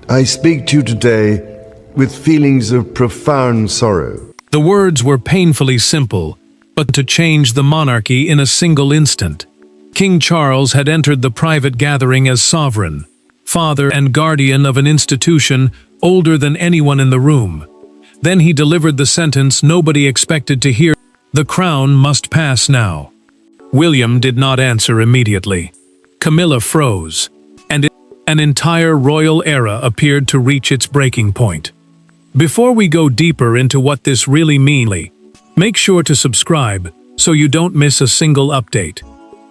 I speak to you today with feelings of profound sorrow. The words were painfully simple, but to change the monarchy in a single instant. King Charles had entered the private gathering as sovereign, father and guardian of an institution older than anyone in the room. Then he delivered the sentence nobody expected to hear: "The crown must pass now." William did not answer immediately. Camilla froze, and an entire royal era appeared to reach its breaking point. Before we go deeper into what this really means, make sure to subscribe so you don't miss a single update.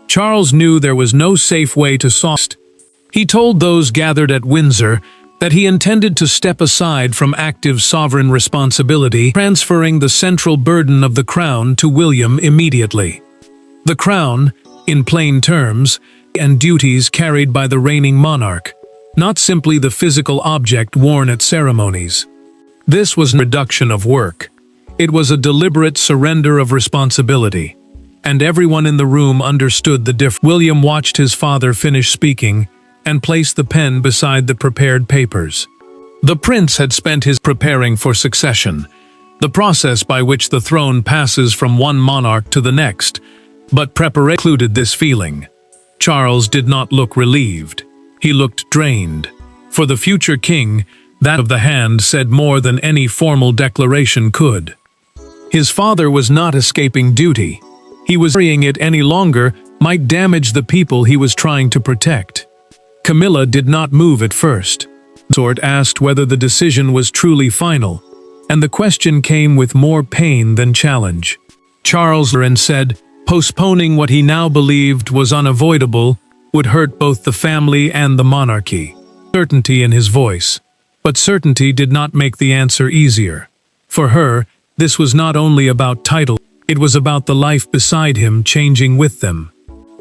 Charles knew there was no safe way to solve it. He told those gathered at Windsor that he intended to step aside from active sovereign responsibility, transferring the central burden of the crown to William immediately. The crown, in plain terms, and duties carried by the reigning monarch, not simply the physical object worn at ceremonies. This was a reduction of work. It was a deliberate surrender of responsibility, and everyone in the room understood the difference. William watched his father finish speaking and placed the pen beside the prepared papers. The prince had spent his preparing for succession, the process by which the throne passes from one monarch to the next, but preparation included this feeling. Charles did not look relieved. He looked drained. For the future king, that of the hand said more than any formal declaration could. His father was not escaping duty. He was carrying it any longer might damage the people he was trying to protect. Camilla did not move at first. Sort asked whether the decision was truly final, and the question came with more pain than challenge. Charles said, postponing what he now believed was unavoidable would hurt both the family and the monarchy. Certainty in his voice, but certainty did not make the answer easier. For her, this was not only about title, it was about the life beside him changing with them.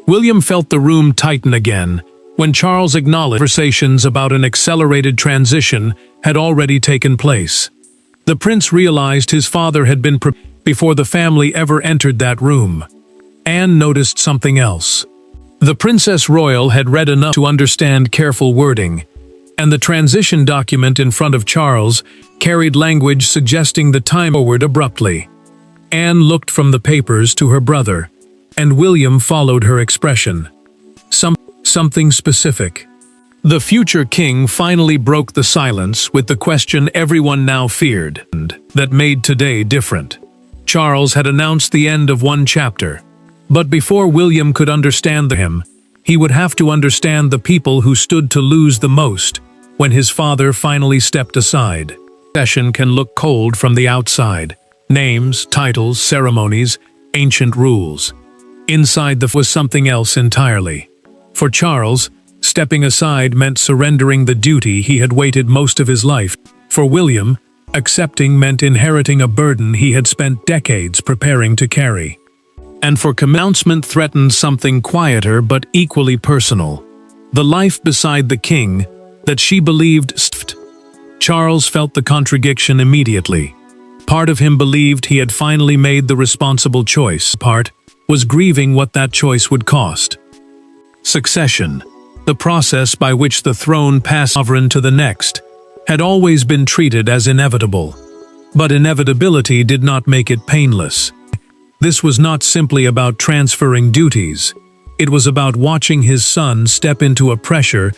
William felt the room tighten again when Charles acknowledged conversations about an accelerated transition had already taken place. The prince realized his father had been prepared before the family ever entered that room. Anne noticed something else. The Princess Royal had read enough to understand careful wording, and the transition document in front of Charles carried language suggesting the time forward abruptly. Anne looked from the papers to her brother, and William followed her expression. Something specific. The future king finally broke the silence with the question everyone now feared, and that made today different. Charles had announced the end of one chapter, but before William could understand him, he would have to understand the people who stood to lose the most when his father finally stepped aside. Succession can look cold from the outside. Names, titles, ceremonies, ancient rules. Inside was something else entirely. For Charles, stepping aside meant surrendering the duty he had waited most of his life. For William, accepting meant inheriting a burden he had spent decades preparing to carry. And for Camilla, announcement threatened something quieter but equally personal. The life beside the king that she believed stuffed. Charles felt the contradiction immediately. Part of him believed he had finally made the responsible choice. Part was grieving what that choice would cost. Succession, the process by which the throne passed sovereign to the next, had always been treated as inevitable. But inevitability did not make it painless. This was not simply about transferring duties. It was about watching his son step into a pressure